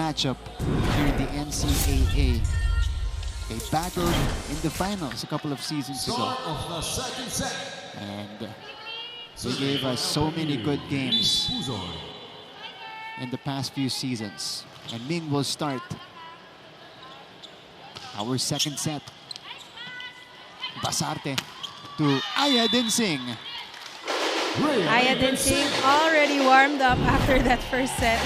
matchup here in the NCAA. They battled in the finals a couple of seasons ago. And they gave us so many good games in the past few seasons. And Ming will start our second set. Basarte to Aya Dinsing. Aya Dinsing already warmed up after that first set.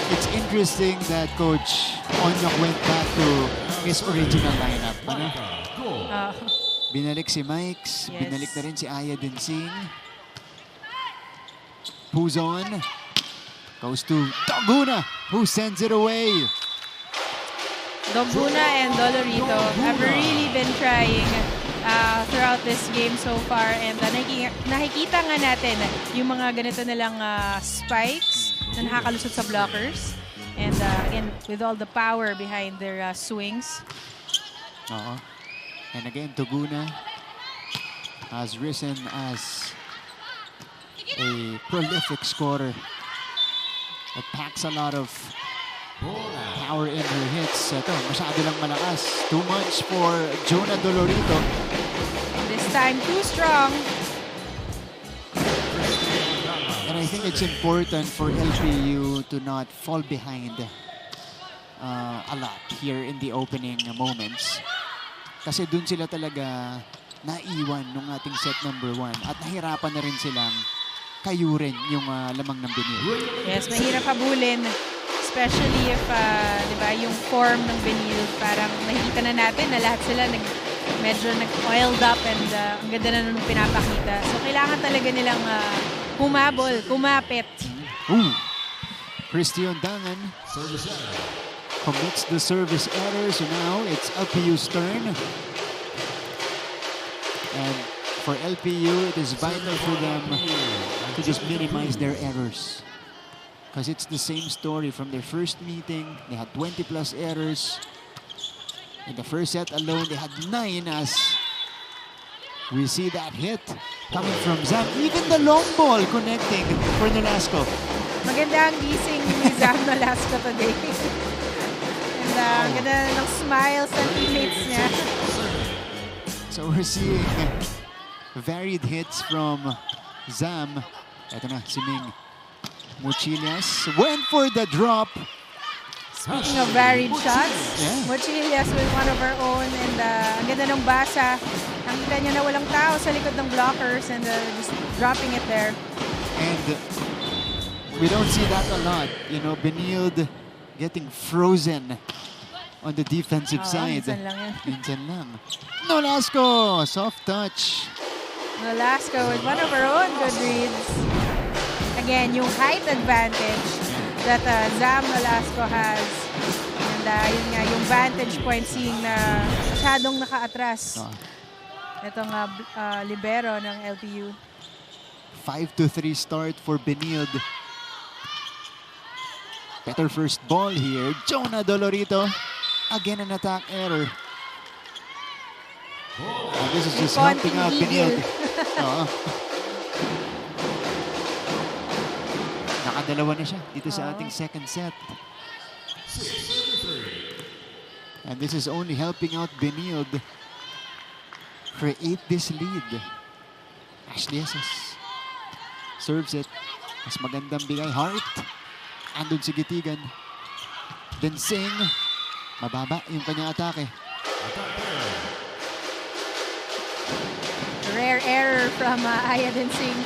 It's interesting that Coach Onyok went back to his original lineup. Ano? Binalik si Mikes, Yes. binalik na rin si Aya Dinsing. Puzon goes to Doguna, who sends it away. Doguna and Dolorito have really been trying throughout this game so far, and nakikita nga natin yung mga ganito nilang spikes na nakakalusot sa blockers, and again with all the power behind their swings. And again, Doguna has risen as a prolific scorer that packs a lot of power in her hits. Ito, masyado lang malakas. Too much for Jonah Dolorito. This time, too strong. And I think it's important for LPU to not fall behind a lot here in the opening moments. Kasi dun sila talaga naiwan nung ating set number 1. At nahirapan na rin silang kayurin yung lamang ng Benilde. Yes, mahirap habulin. Especially if, di ba, yung form ng Benilde, parang nakikita na natin na lahat sila medyo nag-oiled up, and ang ganda na nung pinapakita. So, kailangan talaga nilang humabol, kumapit. Christian Dangan commits the service error, so now it's LPU's turn. And for LPU, it is vital for them to just minimize their errors. Because it's the same story from their first meeting. They had 20 plus errors. In the first set alone, they had 9 as we see that hit coming from Zam. Even the long ball connecting for Nolasco. Maganda ang gising ni Zam Nolasco today. And ang ganda ng smiles sa teammates niya. So we're seeing varied hits from Zam. Ito na, si Ming. Mochilias went for the drop. Speaking of varied shots, Mochilias with one of her own, and ang ganda ng basa. Nakita niyo na walang tao sa likod ng blockers, and just dropping it there. And we don't see that a lot. You know, Benilde getting frozen on the defensive side. Minsan lang yan. Minsan lang. Nolasco, soft touch. Nolasco with one of her own good reads. Again, yung height advantage that Zam Nolasco has. And yun nga, yung vantage point, seeing na masyadong naka-atras. Itong libero ng LPU. 5-3 start for Benilde. Better first ball here. Jonah Dolorito. Again, an attack error. And this is just helping out Benilde. Nakadalawa na siya dito sa ating second set. And this is only helping out Benilde create this lead. Ashley Esas serves it. Mas magandang bigay. Hart. Andun si Gitigan. Dinsing. Mababa yung kanyang atake. Rare error from Aya Dinsing.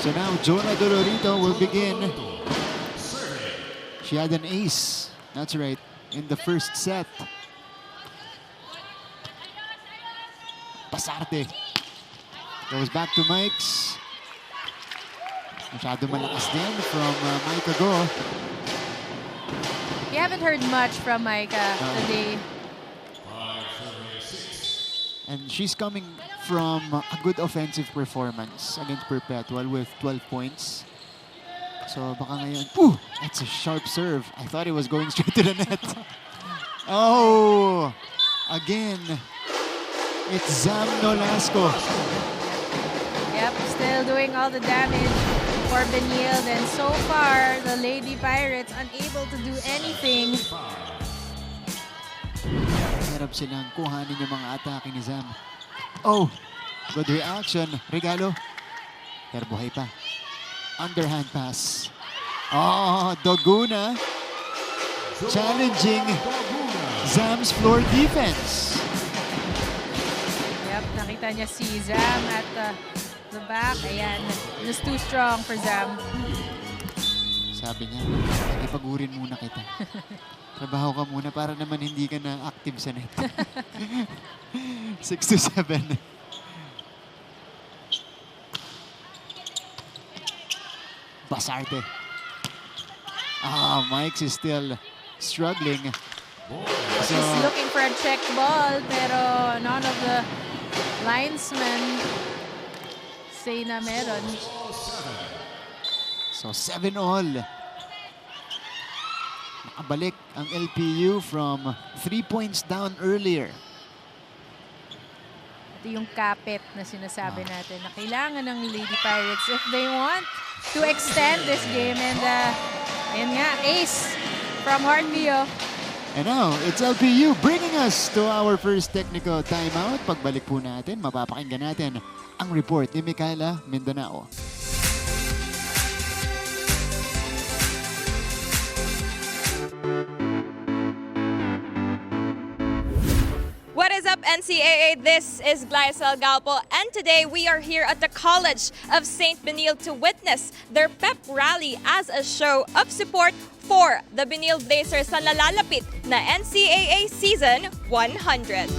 So now Jonah Dolorito will begin. She had an ace. That's right. In the first set. Basarte. Goes back to Mikes. Masyado malakas din from Micah Go. We haven't heard much from Micah today. And she's coming from a good offensive performance against Perpetual with 12 points. So baka ngayon, that's a sharp serve. I thought it was going straight to the net. Oh, again, it's Zam Nolasco. Yep, still still doing all the damage for Benilde. And so far, the Lady Pirates unable to do anything. Hirap silang kuhanin yung mga atake ni Zam. Oh, good reaction. Regalo. Pero buhay pa. Underhand pass. Oh, Doguna. Challenging Zam's floor defense. Yep, nakita niya si Zam at the back. Ayan, it was too strong for Zam. Sabi niya, sige, pagurin muna kita. Trabaho ka muna para naman hindi ka na active sa net. 6-7. Basarte. Mike's is still struggling. She's looking for a check ball, pero none of the linesmen say na meron. So 7-all. Nakabalik ang LPU from 3 points down earlier. Ito yung kapit na sinasabi natin na kailangan ng Lady Pirates if they want to extend this game. And ayun nga, ace from Heartbeat. And now, it's LPU bringing us to our first technical timeout. Pagbalik po natin, mapapakinggan natin ang report ni Micaela Mindanao. What is up, NCAA? This is Glycel Galpo, and today we are here at the College of St. Benilde to witness their pep rally as a show of support for the Benilde Blazers sa nalalapit na NCAA Season 100.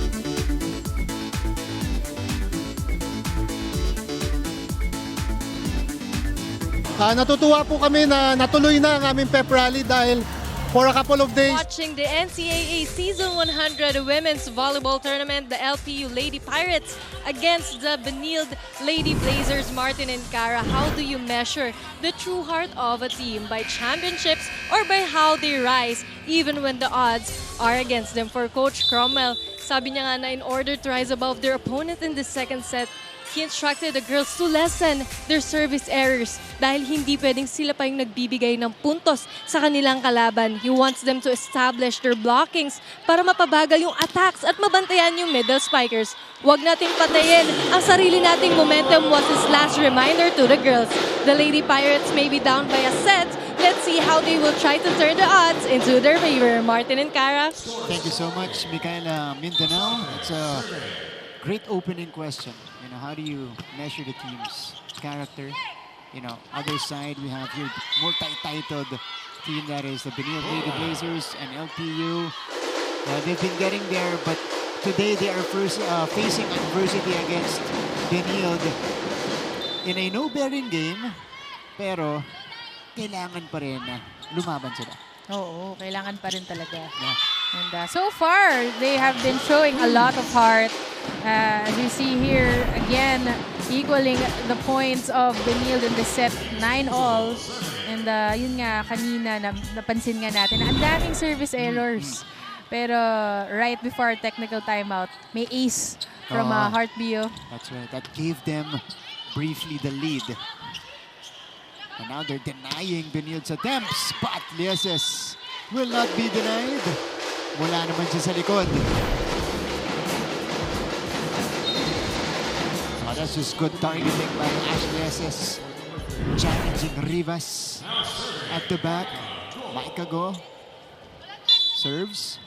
Natutuwa po kami na natuloy na ang aming pep rally dahil for a couple of days. Watching the NCAA Season 100 Women's Volleyball Tournament, the LPU Lady Pirates against the Benilde Lady Blazers, Martin and Cara. How do you measure the true heart of a team? By championships or by how they rise even when the odds are against them? For Coach Cromwell, sabi niya nga na in order to rise above their opponent in the second set, he instructed the girls to lessen their service errors dahil hindi pwedeng sila pa yung nagbibigay ng puntos sa kanilang kalaban. He wants them to establish their blockings para mapabagal yung attacks at mabantayan yung middle spikers. Huwag nating patayin ang sarili nating momentum was his last reminder to the girls. The Lady Pirates may be down by a set. Let's see how they will try to turn the odds into their favor. Martin and Cara. Thank you so much, Micaela Mindanao. It's a great opening question. You know, how do you measure the team's character? You know, other side, we have your multi-titled team that is the Benilde Lady Blazers and LPU. They've been getting there, but today they are first facing adversity against Benilde in a no-bearing game, pero kailangan pa rin lumaban sila. Oo, kailangan pa rin talaga. Yeah. And so far, they have been showing a lot of heart. As you see here, again, equaling the points of Benilde in the set, 9-all. And yun nga, kanina, napansin nga natin na ang daming service errors. Pero right before technical timeout, may ace from Heartbeat. That's right. That gave them briefly the lead. And now they're denying Benilde's attempts. But Lieses will not be denied. Mula naman siya sa likod. Oh, that's just good targeting by Ash Lieses. Challenging Rivas at the back. Micah go. Serves.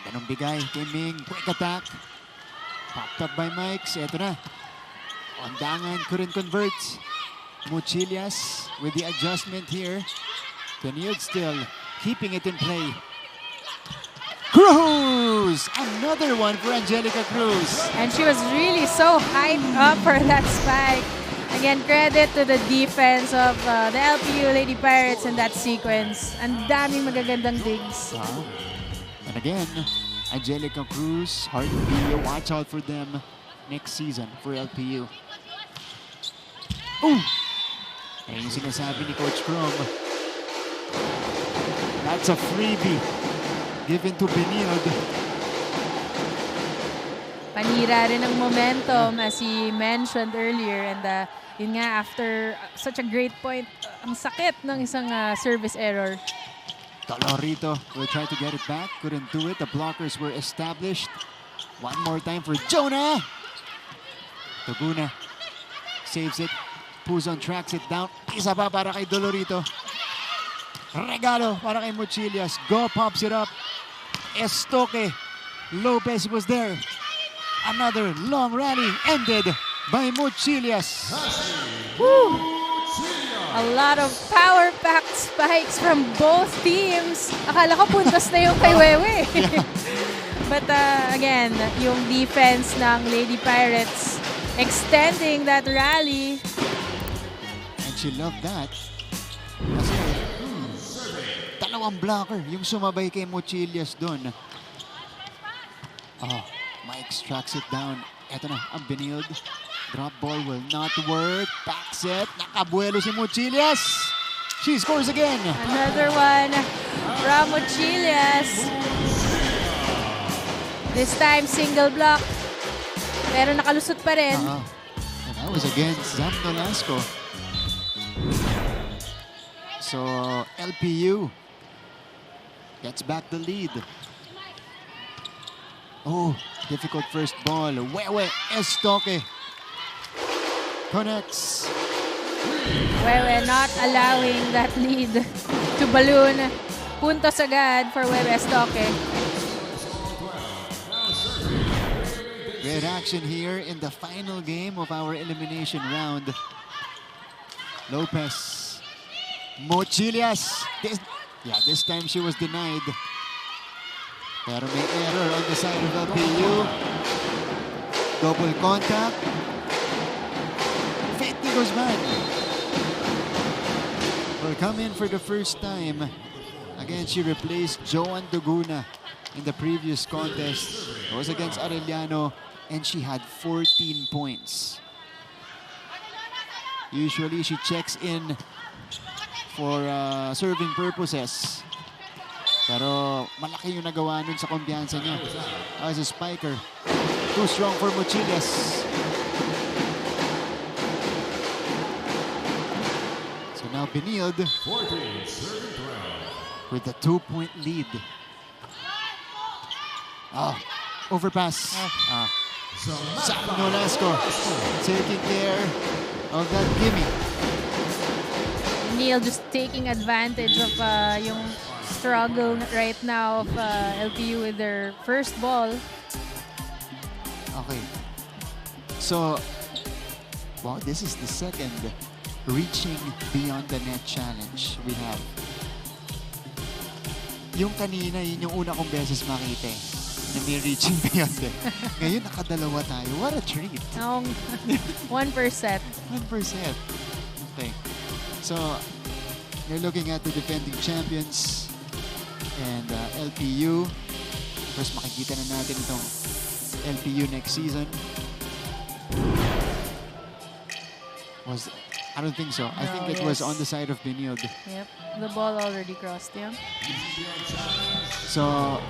Ganda ng bigay. Timing. Quick attack. Popped up by Mikes. Ito na. Ondangan couldn't convert. Muchilias with the adjustment here. Benilde still keeping it in play. Cruz! Another one for Angelica Cruz. And she was really so hyped up for that spike. Again, credit to the defense of the LPU Lady Pirates in that sequence. Ang daming magagandang digs. And again, Angelica Cruz, Heartbeat, watch out for them next season for LPU. Ooh! Ayun yung sinasabi ni Coach Crom. That's a freebie given to Benilde. Nanira rin ang momentum as he mentioned earlier. And yun nga, after such a great point, ang sakit ng isang service error. Dolorito will try to get it back. Couldn't do it. The blockers were established. One more time for Jonah. Tuguna saves it. Puzon tracks it down. Isa pa para kay Dolorito. Regalo para kay Mochilias. Go pops it up. Estoque. Lopez was there. Another long rally ended by Mochilias. A lot of power-packed spikes from both teams. Akala ko puntos na yung kay Wewe. But again, yung defense ng Lady Pirates extending that rally. And she loved that. Kasi dalawang blocker yung sumabay kay Mochilias doon. Oh, Mike tracks it down. Eto na, ang Benilde. Drop ball will not work. Back set. Nakabuelo si Mochilias. She scores again. Another one from Mochilias. This time, single block. Pero nakalusot pa rin. And that was against Zam Nolasco. So, LPU gets back the lead. Oh, difficult first ball. Wewe Estoque connects. Wewe not allowing that lead to balloon. Puntos agad for Wewe Estoque. Great action here in the final game of our elimination round. Lopez. Mochilias. This time she was denied. Pero may error on the side of LPU. Double contact. Fetty Guzman will come in for the first time. Again, she replaced Joan Duguna in the previous contest. It was against Arellano, and she had 14 points. Usually, she checks in for serving purposes. Pero malaki yung nagawa nun sa kumpiyansa niya as a spiker. Too strong for Mochilias. So now Benilde with a 2-point lead. Overpass. Sam Nolasco taking care of that gimme. Neil just taking advantage of yung struggle right now of LPU with their first ball. Okay. So, wow, this is the second reaching beyond the net challenge we have. Yung kanina, yun yung una kong beses makita na may reaching beyond it. Ngayon, nakadalawa tayo. What a treat. 1%. 1%. Okay. So, you're looking at the defending champions and LPU. First, makikita na natin itong LPU next season. I don't think so. I think it was on the side of Benilde. Yep, the ball already crossed, yeah. So,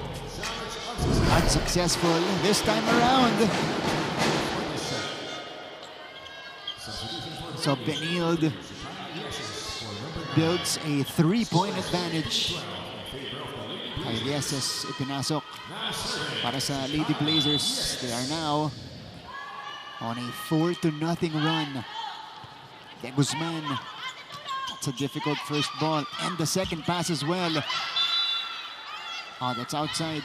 unsuccessful this time around. So, Benilde builds a 3-point advantage. Kaileses ipinasok para sa Lady Blazers. They are now on a 4-0 run. De Guzman. That's a difficult first ball. And the second pass as well. Oh, that's outside.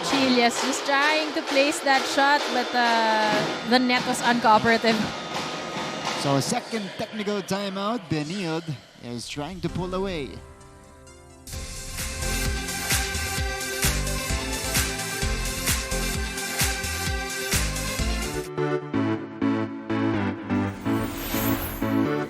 Chilias just trying to place that shot, but the net was uncooperative. So second technical timeout. Benilde is trying to pull away.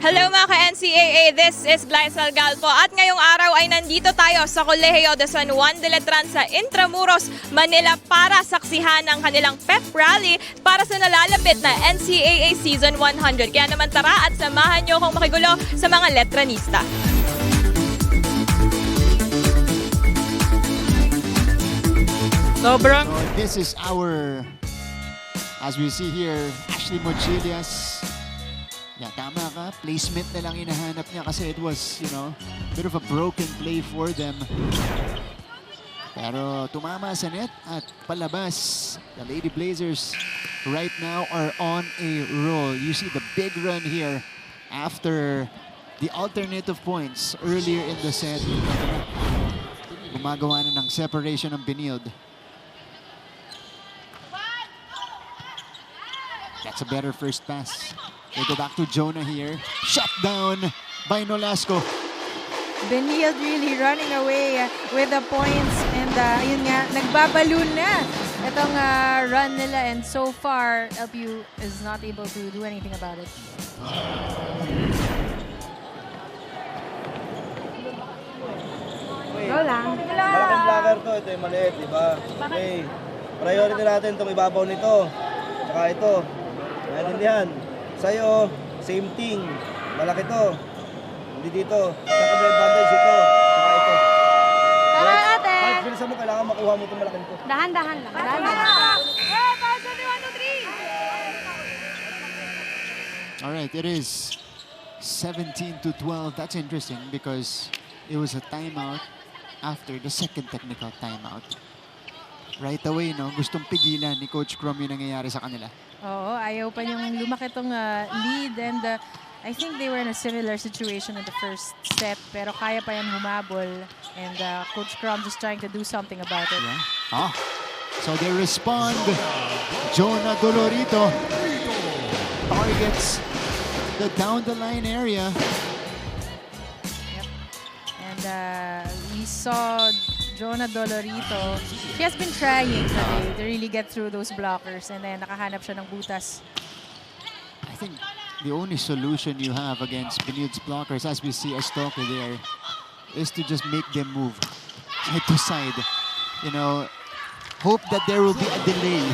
Hello mga ka-NCAA, this is Glycel Galpo at ngayong araw ay nandito tayo sa Colegio de San Juan de Letran sa Intramuros, Manila para saksihan ang kanilang pep rally para sa nalalapit na NCAA Season 100. Kaya naman tara at samahan nyo akong makigulo sa mga letranista. So this is our As we see here, Ashley Mochilias. Yeah, tama ka. Placement na lang hinahanap niya kasi it was, you know, a bit of a broken play for them. Pero tumama sa net at palabas. The Lady Blazers right now are on a roll. You see the big run here after the alternative points earlier in the set. Gumagawa na ng separation ng Benilde. That's a better first pass. They go back to Jonah here. Shut down by Nolasco. Benilde really running away with the points. And yun nga, nagbabaloon na itong run nila. And so far, LPU is not able to do anything about it. Go lang. Malaking vlogger to. Ito yung maliit, di ba? Okay. Priority natin itong ibabaw nito. Saka ito. Naintindihan. Sa'yo, same thing. Malaki to. Hindi dito. Saka may advantage ito. Saka ito. Tara natin! Kahit bilisan mo, kailangan makuha mo itong malaking to. Dahan-dahan lang. Dahan-dahan. All right, it is 17-12. That's interesting because it was a timeout after the second technical timeout. Right away, no? Gustong pigilan ni Coach Crom yung nangyayari sa kanila. Oo, ayaw pa niyang lumaki itong lead. And I think they were in a similar situation in the first set. Pero kaya pa yan humabol. And Coach Crom just trying to do something about it. Yeah. Oh. So they respond. Jonah Dolorito targets the down the line area. Yep. And we saw Jonah Dolorito. She has been trying today to really get through those blockers. And then nakahanap siya ng butas. I think the only solution you have against Benilde's blockers, as we see Estoque there, is to just make them move side to side. You know, hope that there will be a delay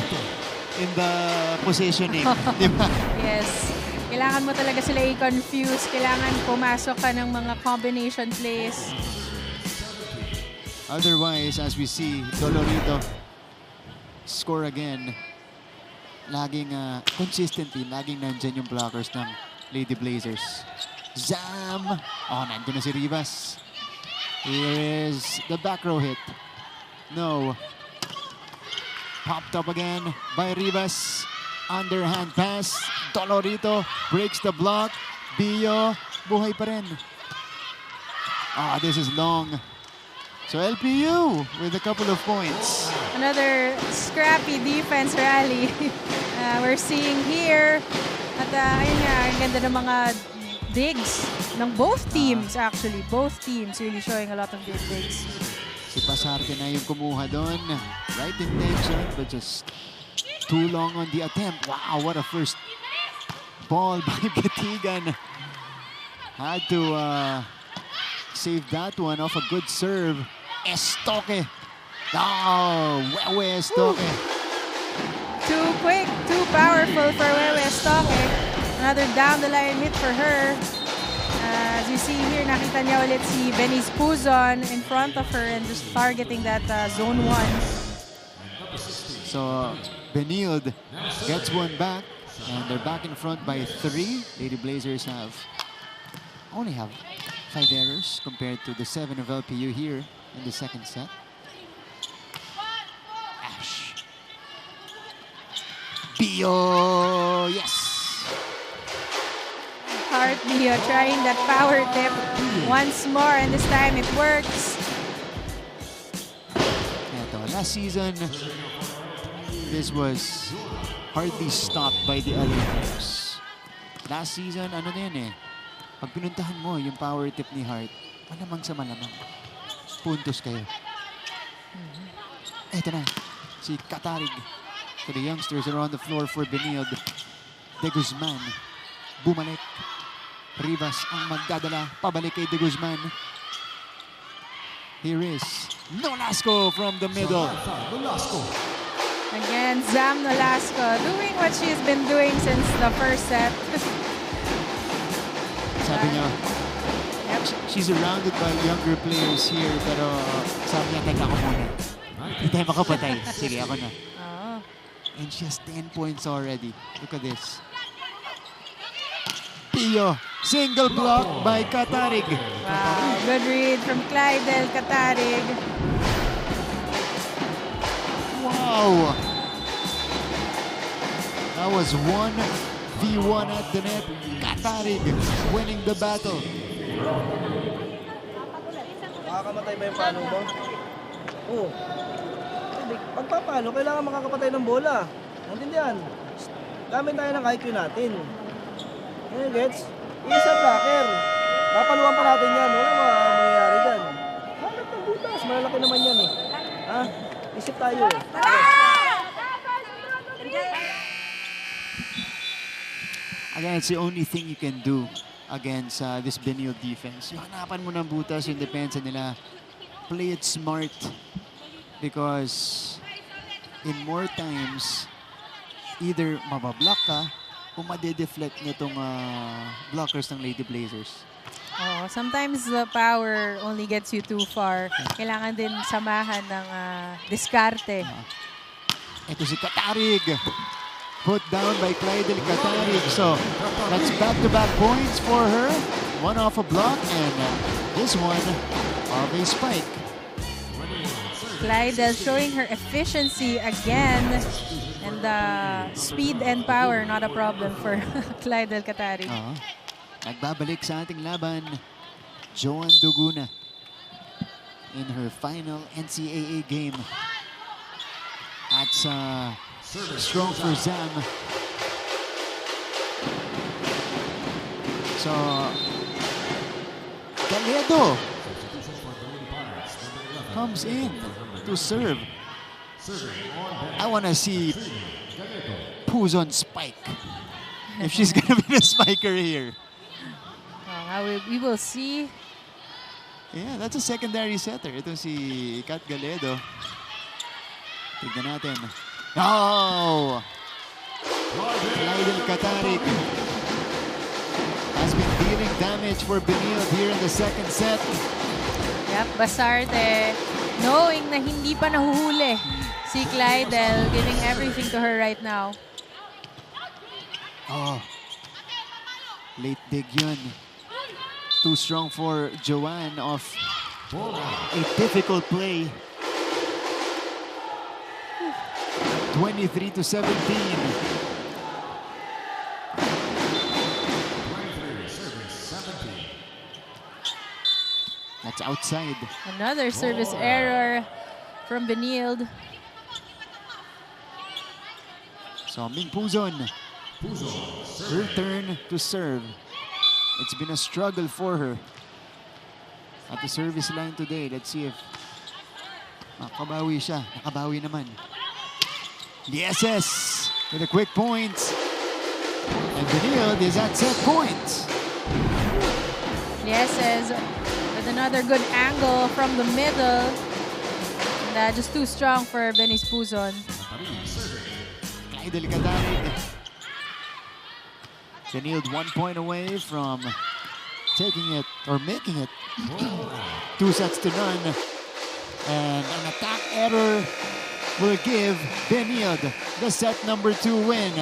in the positioning. Diba? Yes. Kailangan mo talaga sila i-confuse. Kailangan pumasok ka ng mga combination plays. Otherwise, as we see, Dolorito score again. Laging consistently, laging nandyan yung blockers ng Lady Blazers. Zam! Oh, nandun na si Rivas. Here is the back row hit. No. Popped up again by Rivas. Underhand pass. Dolorito breaks the block. Bio, buhay pa rin. Ah, this is long. So LPU with a couple of points. Another scrappy defense rally we're seeing here. At ayun nga, ang ganda ng mga digs ng both teams actually. Both teams really showing a lot of good digs. Si Pasarte na yung kumuha doon. Right intention, but just too long on the attempt. Wow, what a first ball by Gatigan. Had to save that one off a good serve. Estoque. Oh, Wewe Estoque. Too quick, too powerful for Wewe Estoque. Another down the line hit for her. As you see here, nakita niya ulit si Beniz Puzon in front of her and just targeting that zone 1. So Benilde gets one back and they're back in front by 3. Lady Blazers only have 5 errors compared to the 7 of LPU here in the second set. Ash. Bio, yes. Hart Bio trying that power tip once more, and this time it works. Eto, last season, this was hardly stopped by the other teams. Last season, ano na yun eh, pag pinuntahan mo yung power tip ni Hart, malamang sa malamang, puntos kayo. Eto na, si Katarig. So the youngsters are on the floor for Benilde. De Guzman, bumalik. Rivas ang magdadala, pabalik kay De Guzman. Here is Nolasco from the middle. Again, Zam Nolasco doing what she's been doing since the first set. Sabi niya, she's surrounded by younger players here, pero sabi niya, teka ako muna. Hindi tayo makapatay. Sige, ako na. And she has 10 points already. Look at this. Pio, single block by Katarig. Wow, good read from Clydel Katarig. Wow! That was 1v1 at the net. Katarig winning the battle. Makakamatay ba yung palo mo? Oo. Pagpapalo, kailangan makakapatay ng bola. Naintindihan? Gamit tayo ng IQ natin. Gets? Isa blocker. Papaluan pa natin yan. Wala mangyayari dyan. Hanap ng butas. Malalaki naman yan eh. Ha? Isip tayo eh. Again, it's the only thing you can do against this Benilde defense. Yung hanapan mo ng butas, yung depensa nila. Play it smart. Because in more times, either mabablock ka o madedeflect nitong blockers ng Lady Blazers. Oh, sometimes the power only gets you too far. Kailangan din samahan ng diskarte. Ito si Katarig. Put down by Clydel Katarig. So, that's back-to-back points for her. One off a block and this one off a spike. Clydel showing her efficiency again. And speed and power, not a problem for Clydel Katarig. Nagbabalik sa ating laban, Joan Duguna in her final NCAA game. At strong for Zam. So, Galedo comes in to serve. I want to see who's on spike. If she's going to be the spiker here. We will see. Yeah, that's a secondary setter. Ito si Kat Galedo. Tignan natin. Oh! Clydel Katarig has been dealing damage for Benilde here in the second set. Yep, Basarte, knowing na hindi pa nahuhuli si Clydel, giving everything to her right now. Oh, late dig yun. Too strong for Joanne off a difficult play. 23-17. That's outside. Another service error from Benilde. So Ming Puzon, her turn to serve. It's been a struggle for her at the service line today. Let's see if makabawi siya. Nakabawi naman. The SS with a quick point. And Benilde is at set point. The SS with another good angle from the middle. And just too strong for Benis Puzon. Clydel Katarig. Benilde 1 point away from taking it or making it 2-0. And an attack error will give Benilde the set number 2 win.